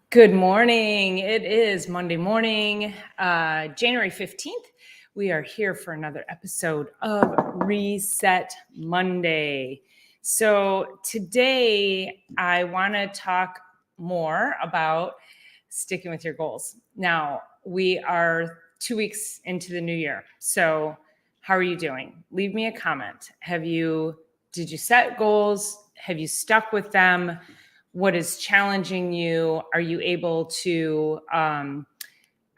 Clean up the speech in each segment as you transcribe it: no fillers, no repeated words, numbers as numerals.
Good morning. It is Monday morning, January 15th. We are here for another episode of Reset Monday. So today I want to talk more about sticking with your goals. Now, we are 2 weeks into the new year. So how are you doing? Leave me a comment. Did you set goals? Have you stuck with them? What is challenging you? Are you able to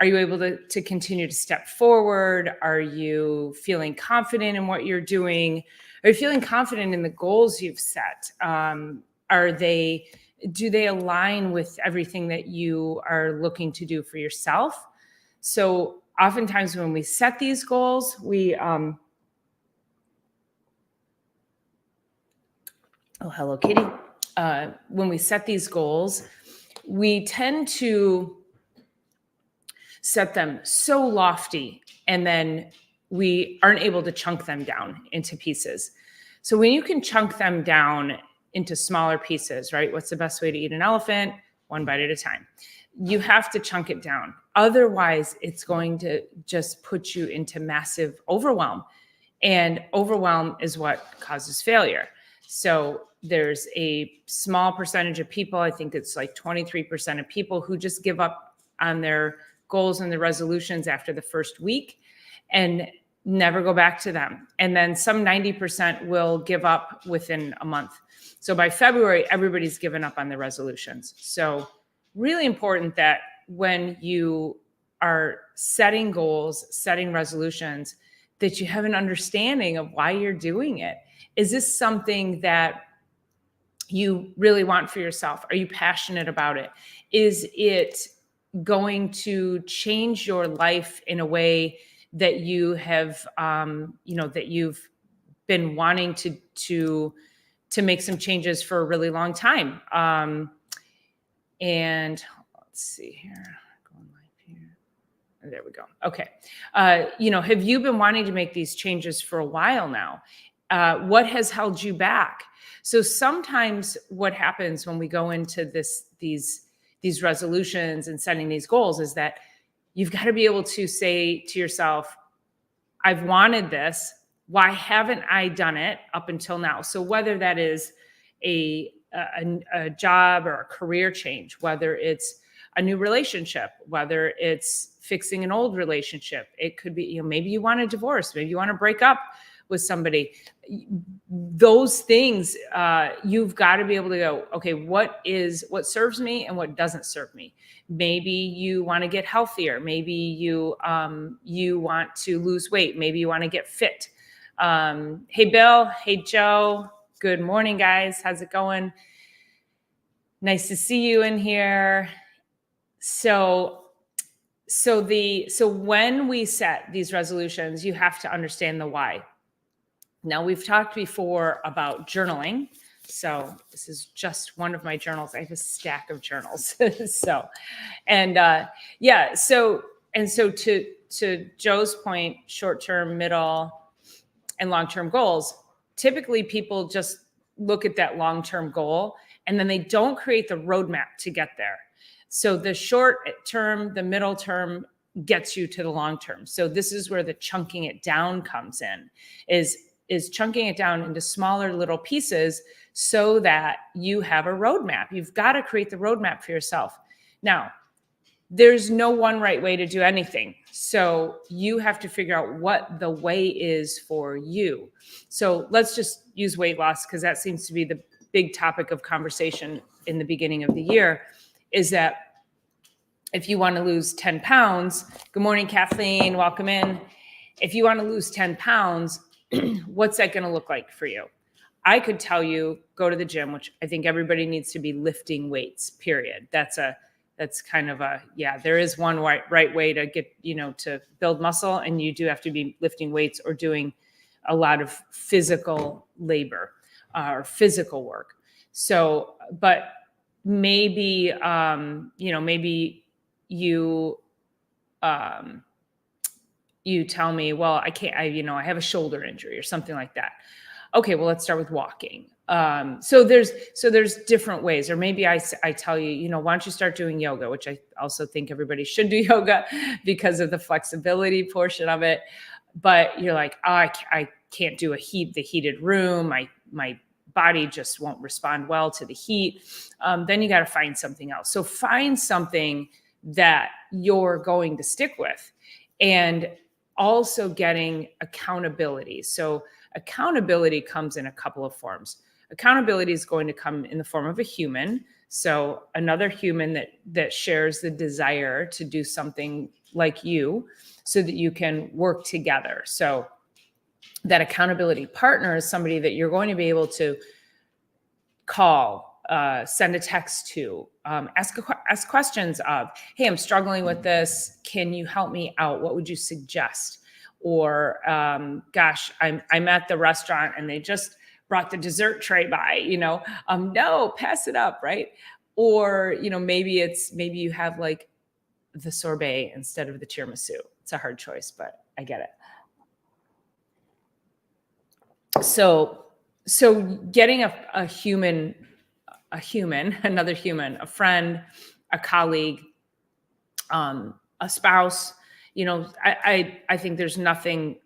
continue to step forward? Are you feeling confident in what you're doing? Are you feeling confident in the goals you've set? Do they align with everything that you are looking to do for yourself? So oftentimes when we set these goals, oh, hello, Kitty. When we set these goals, we tend to set them so lofty, and then we aren't able to chunk them down into pieces. So when you can chunk them down into smaller pieces, right? What's the best way to eat an elephant? One bite at a time. You have to chunk it down. Otherwise, it's going to just put you into massive overwhelm. And overwhelm is what causes failure. So there's a small percentage of people, I think it's like 23% of people, who just give up on their goals and the resolutions after the first week and never go back to them. And then some 90% will give up within a month. So by February, everybody's given up on the resolutions. So really important that when you are setting goals, setting resolutions, that you have an understanding of why you're doing it. Is this something that you really want for yourself? Are you passionate about it? Is it going to change your life in a way that you have, that you've been wanting to make some changes for a really long time? And let's see here. There we go. Okay. Have you been wanting to make these changes for a while now? What has held you back? So sometimes what happens when we go into these resolutions and setting these goals is that you've got to be able to say to yourself, I've wanted this. Why haven't I done it up until now? So whether that is a job or a career change, whether it's a new relationship, whether it's fixing an old relationship, it could be, maybe you want a divorce, maybe you want to break up with somebody. Those things, you've got to be able to go, okay, what serves me and what doesn't serve me? Maybe you want to get healthier. Maybe you want to lose weight. Maybe you want to get fit. Hey, Bill. Hey, Joe. Good morning, guys. How's it going? Nice to see you in here. So when we set these resolutions, you have to understand the why. Now, we've talked before about journaling. So this is just one of my journals. I have a stack of journals. So to Joe's point, short-term, middle, and long-term goals, typically people just look at that long-term goal and then they don't create the roadmap to get there. So the short term, the middle term gets you to the long term. So this is where the chunking it down comes in, is chunking it down into smaller little pieces so that you have a roadmap. You've got to create the roadmap for yourself. Now, there's no one right way to do anything. So you have to figure out what the way is for you. So let's just use weight loss, because that seems to be the big topic of conversation in the beginning of the year, is that if you want to lose 10 pounds, good morning, Kathleen, welcome in. If you want to lose 10 pounds, what's that going to look like for you? I could tell you, go to the gym, which I think everybody needs to be lifting weights, period. That's kind of there is one right way to get, to build muscle, and you do have to be lifting weights or doing a lot of physical labor or physical work. So, but maybe, maybe you tell me, well, I can't, I have a shoulder injury or something like that. Okay, well, let's start with walking. So there's different ways, or maybe I tell you, why don't you start doing yoga, which I also think everybody should do yoga because of the flexibility portion of it. But you're like, oh, I can't do the heated room. My body just won't respond well to the heat. Then you got to find something else. So find something that you're going to stick with, and also getting accountability. So accountability comes in a couple of forms. Accountability is going to come in the form of a human. So another human that shares the desire to do something like you, so that you can work together. So that accountability partner is somebody that you're going to be able to call, send a text to, ask questions of, hey, I'm struggling with this. Can you help me out? What would you suggest? Or, gosh, I'm at the restaurant and they just brought the dessert tray by, no, pass it up, right? Or, maybe you have like the sorbet instead of the tiramisu. It's a hard choice, but I get it. So getting a human, another human, a friend, a colleague, a spouse, I think there's nothing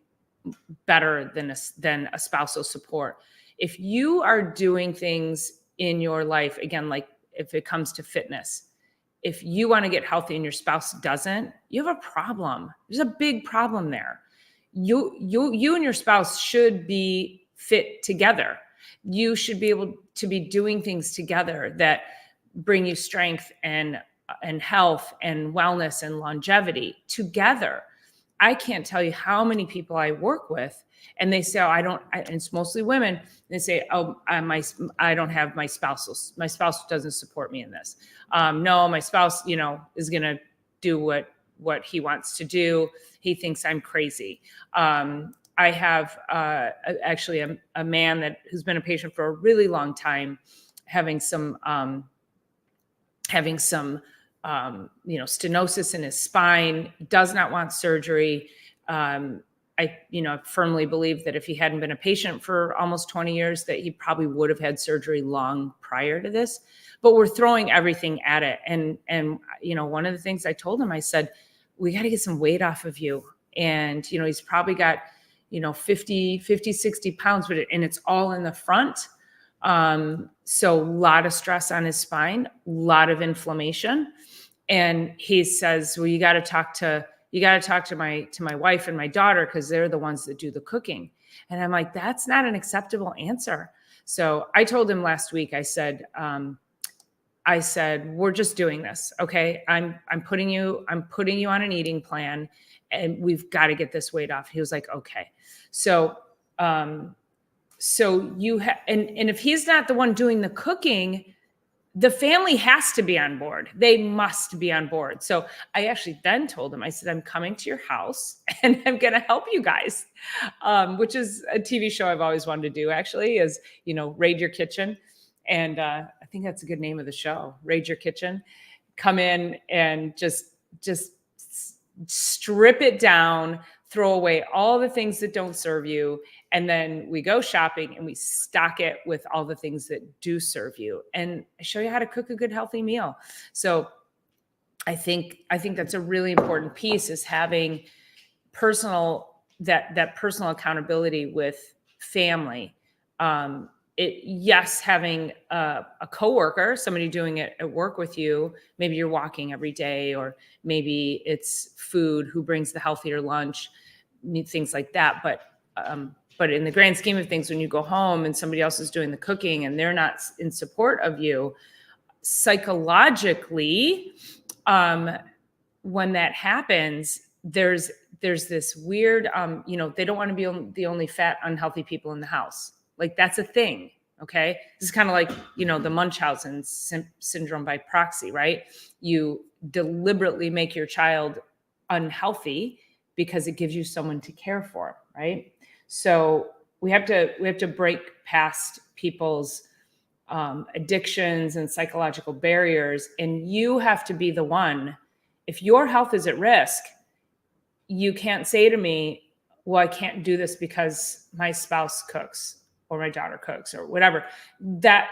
better than a spousal support. If you are doing things in your life, again, like if it comes to fitness, if you want to get healthy and your spouse doesn't, you have a problem. There's a big problem there. You and your spouse should be fit together. You should be able to be doing things together that bring you strength and health and wellness and longevity together. I can't tell you how many people I work with, and they say, and it's mostly women. They say, oh, I don't have my spouse. My spouse doesn't support me in this. No, my spouse, is going to do what he wants to do. He thinks I'm crazy. I have actually a man who's been a patient for a really long time, having some stenosis in his spine, does not want surgery. I firmly believe that if he hadn't been a patient for almost 20 years, that he probably would have had surgery long prior to this. But we're throwing everything at it. And one of the things I told him, I said, we got to get some weight off of you. And, he's probably got, 50, 60 pounds, and it's all in the front. So a lot of stress on his spine, a lot of inflammation. And he says, well, you got to talk to my wife and my daughter, because they're the ones that do the cooking. And I'm like, that's not an acceptable answer. So I told him last week, I said, we're just doing this. Okay. I'm putting you on an eating plan, and we've got to get this weight off. He was like, okay. So and if he's not the one doing the cooking, the family has to be on board. They must be on board. So I actually then told him, I said, I'm coming to your house and I'm going to help you guys, which is a TV show I've always wanted to do, actually, is, Raid Your Kitchen. And I think that's a good name of the show, Raid Your Kitchen. Come in and just strip it down, throw away all the things that don't serve you. And then we go shopping and we stock it with all the things that do serve you, and I show you how to cook a good, healthy meal. So I think that's a really important piece, is having that personal accountability with family. Having a coworker, somebody doing it at work with you, maybe you're walking every day, or maybe it's food, who brings the healthier lunch, things like that. But in the grand scheme of things, when you go home and somebody else is doing the cooking and they're not in support of you, psychologically, when that happens, there's this weird, they don't want to be the only fat, unhealthy people in the house. Like, that's a thing. Okay. This is kind of like, the Munchausen syndrome by proxy, right? You deliberately make your child unhealthy because it gives you someone to care for, right? So we have to break past people's addictions and psychological barriers. And you have to be the one, if your health is at risk, you can't say to me, well, I can't do this because my spouse cooks, or my daughter cooks or whatever. That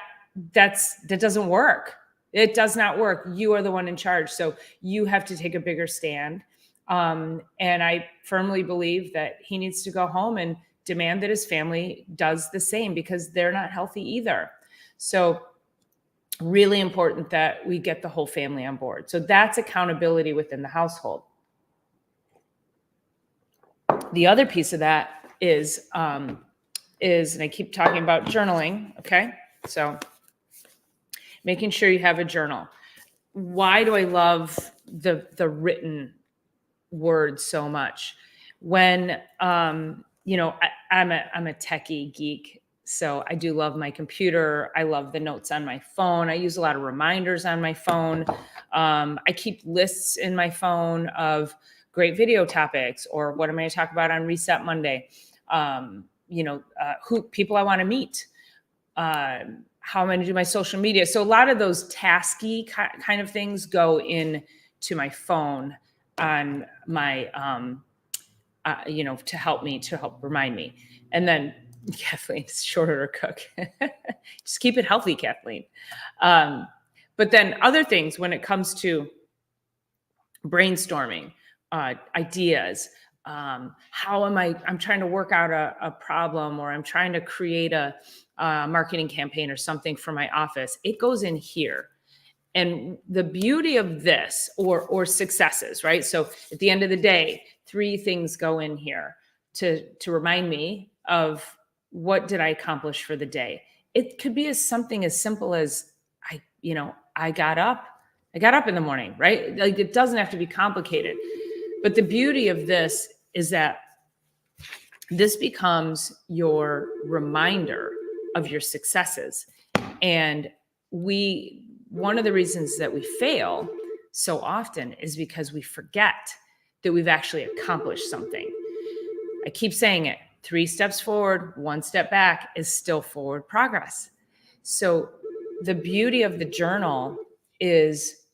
doesn't work. It does not work. You are the one in charge. So you have to take a bigger stand. And I firmly believe that he needs to go home and demand that his family does the same, because they're not healthy either. So really important that we get the whole family on board. So that's accountability within the household. The other piece of that is, and I keep talking about journaling. Okay. So making sure you have a journal. Why do I love the written word so much? When, I'm a techie geek. So I do love my computer. I love the notes on my phone. I use a lot of reminders on my phone. I keep lists in my phone of great video topics, or what am I going to talk about on Reset Monday? Who people I want to meet, how I'm going to do my social media. So a lot of those tasky kind of things go into my phone on my, to help remind me. And then Kathleen, it's shorter to cook. Just keep it healthy, Kathleen. But then other things when it comes to brainstorming, ideas, I'm trying to work out a problem, or I'm trying to create a marketing campaign or something for my office. It goes in here. And the beauty of this, or successes, right? So at the end of the day, 3 things go in here to remind me of what did I accomplish for the day. It could be something as simple as I got up in the morning, right? Like, it doesn't have to be complicated. But the beauty of this is that this becomes your reminder of your successes. And one of the reasons that we fail so often is because we forget that we've actually accomplished something. I keep saying it, 3 steps forward, 1 step back is still forward progress. So the beauty of the journal is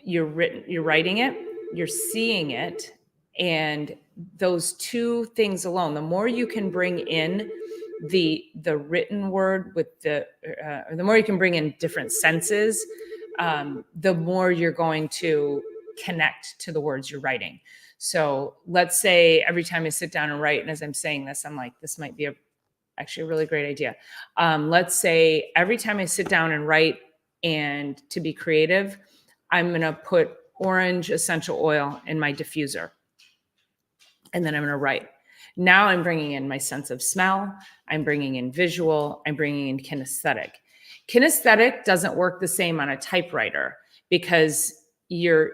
you're writing it, you're seeing it, and those 2 things alone, the more you can bring in the written word with the more you can bring in different senses, the more you're going to connect to the words you're writing. So let's say every time I sit down and write, and as I'm saying this, I'm like, this might be actually a really great idea. Let's say every time I sit down and write, and to be creative, I'm going to put orange essential oil in my diffuser, and then I'm going to write. Now I'm bringing in my sense of smell. I'm bringing in visual. I'm bringing in kinesthetic. Kinesthetic doesn't work the same on a typewriter, because you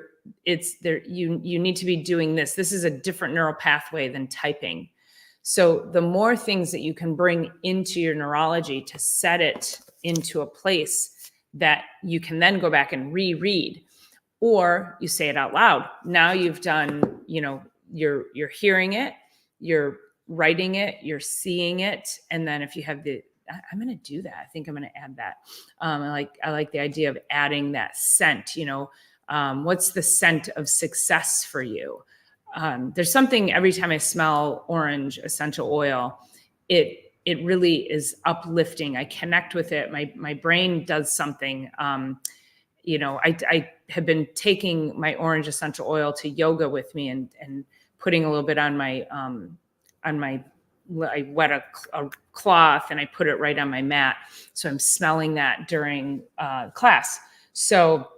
need to be doing this. This is a different neural pathway than typing. So the more things that you can bring into your neurology to set it into a place that you can then go back and reread, or you say it out loud. Now you've done, you're hearing it, you're writing it, you're seeing it. And then if you have I'm going to do that. I think I'm going to add that. I like the idea of adding that scent, what's the scent of success for you? There's something every time I smell orange essential oil, it really is uplifting. I connect with it. My brain does something. I have been taking my orange essential oil to yoga with me, and putting a little bit on my, I wet a cloth and I put it right on my mat. So I'm smelling that during class. So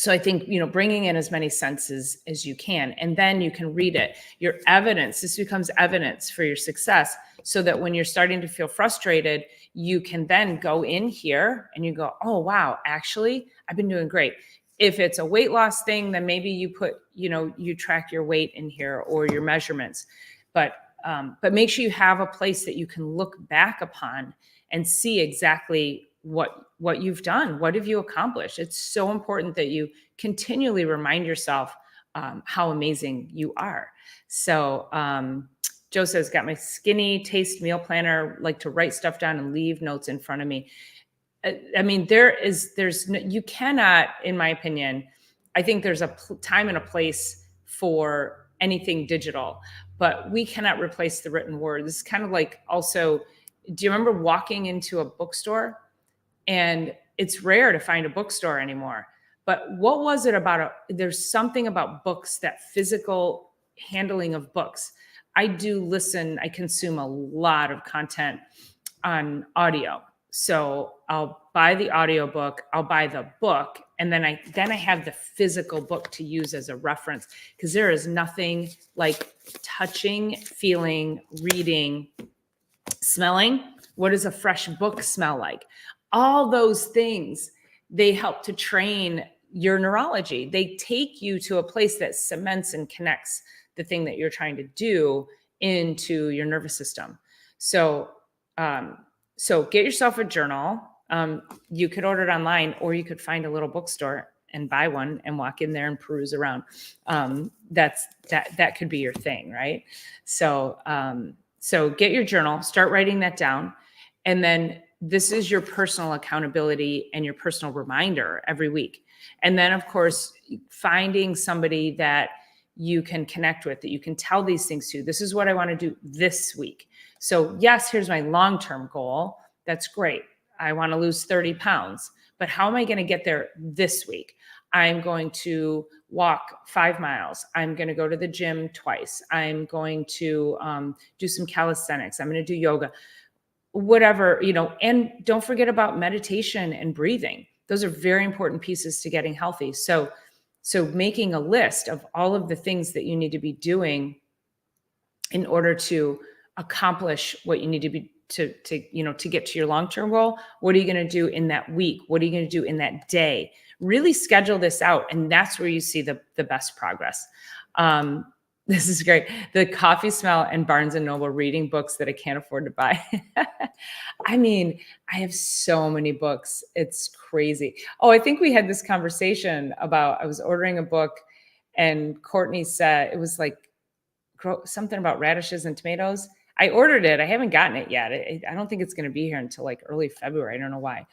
I think, bringing in as many senses as you can, and then you can read it. Your evidence, this becomes evidence for your success, so that when you're starting to feel frustrated, you can then go in here and you go, oh, wow, actually, I've been doing great. If it's a weight loss thing, then maybe you put, you track your weight in here or your measurements, but make sure you have a place that you can look back upon and see exactly what you've done. What have you accomplished? It's so important that you continually remind yourself how amazing you are. So Joe says, got my skinny taste meal planner, like to write stuff down and leave notes in front of me. I mean, you cannot, in my opinion, I think there's a time and a place for anything digital. but we cannot replace the written word. This is kind of like also, do you remember walking into a bookstore? And it's rare to find a bookstore anymore. But what was it about? There's something about books, that physical handling of books. I do listen, I consume a lot of content on audio. So I'll buy the audiobook, I'll buy the book, and then I have the physical book to use as a reference, because there is nothing like touching, feeling, reading, smelling. What does a fresh book smell like? All those things, they help to train your neurology. They take you to a place that cements and connects the thing that you're trying to do into your nervous system. So, so get yourself a journal. You could order it online, or you could find a little bookstore and buy one and walk in there and peruse around. That could be your thing, right? So, so get your journal, start writing that down. And then this is your personal accountability and your personal reminder every week. And then, of course, finding somebody that you can connect with, that you can tell these things to. This is what I want to do this week. So yes, here's my long-term goal. That's great. I want to lose 30 pounds, but how am I going to get there this week? I'm going to walk 5 miles. I'm going to go to the gym twice. I'm going to do some calisthenics. I'm going to do yoga, whatever, and don't forget about meditation and breathing. Those are very important pieces to getting healthy. So making a list of all of the things that you need to be doing in order to accomplish what you need to be to get to your long-term goal. What are you going to do in that week? What are you going to do in that day? Really schedule this out. And that's where you see the best progress. This is great. The coffee smell and Barnes and Noble reading books that I can't afford to buy. I mean, I have so many books. It's crazy. Oh, I think we had this conversation about, I was ordering a book and Courtney said, it was like something about radishes and tomatoes. I ordered it. I haven't gotten it yet. I don't think it's going to be here until like early February. I don't know why.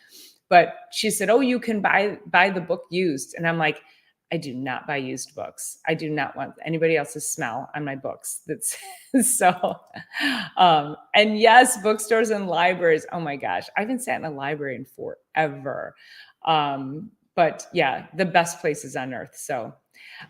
But she said, oh, you can buy the book used. And I'm like, I do not buy used books. I do not want anybody else's smell on my books. That's so, and yes, bookstores and libraries. Oh my gosh. I haven't sat in a library in forever. But yeah, the best places on earth. So,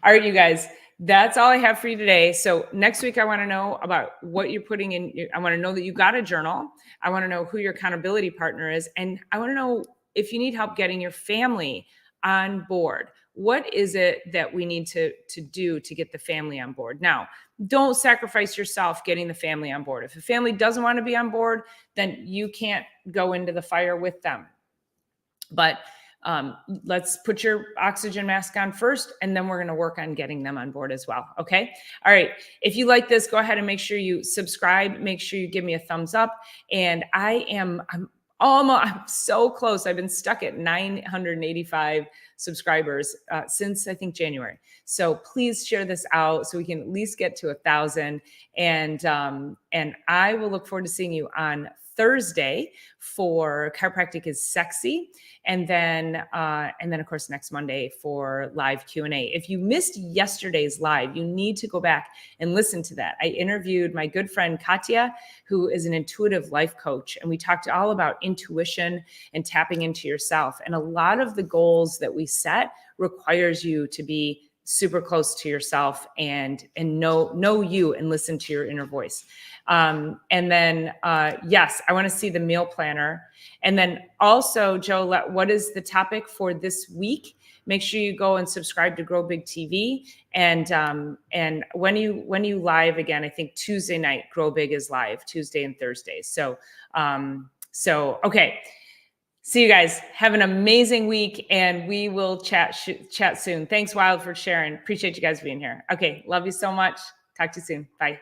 all right, you guys, that's all I have for you today. So next week, I want to know about what you're putting in. I want to know that you got a journal. I want to know who your accountability partner is. And I want to know if you need help getting your family on board. What is it that we need to do to get the family on board? Now, don't sacrifice yourself getting the family on board. If a family doesn't want to be on board, then you can't go into the fire with them. But let's put your oxygen mask on first, and then we're going to work on getting them on board as well. Okay. All right. If you like this, go ahead and make sure you subscribe. Make sure you give me a thumbs up. And I'm so close. I've been stuck at 985 subscribers since I think January. So please share this out so we can at least get to 1,000. And I will look forward to seeing you on Thursday for Chiropractic is Sexy. And then of course, next Monday for live Q&A. If you missed yesterday's live, you need to go back and listen to that. I interviewed my good friend Katya, who is an intuitive life coach. And we talked all about intuition and tapping into yourself. And a lot of the goals that we set requires you to be super close to yourself and know you and listen to your inner voice. And then, yes, I want to see the meal planner. And then also, Joe, what is the topic for this week? Make sure you go and subscribe to Grow Big TV. And when you live again, I think Tuesday night, Grow Big is live, Tuesday and Thursday. So okay. See you guys. Have an amazing week, and we will chat soon. Thanks, Wild, for sharing. Appreciate you guys being here. Okay. Love you so much. Talk to you soon. Bye.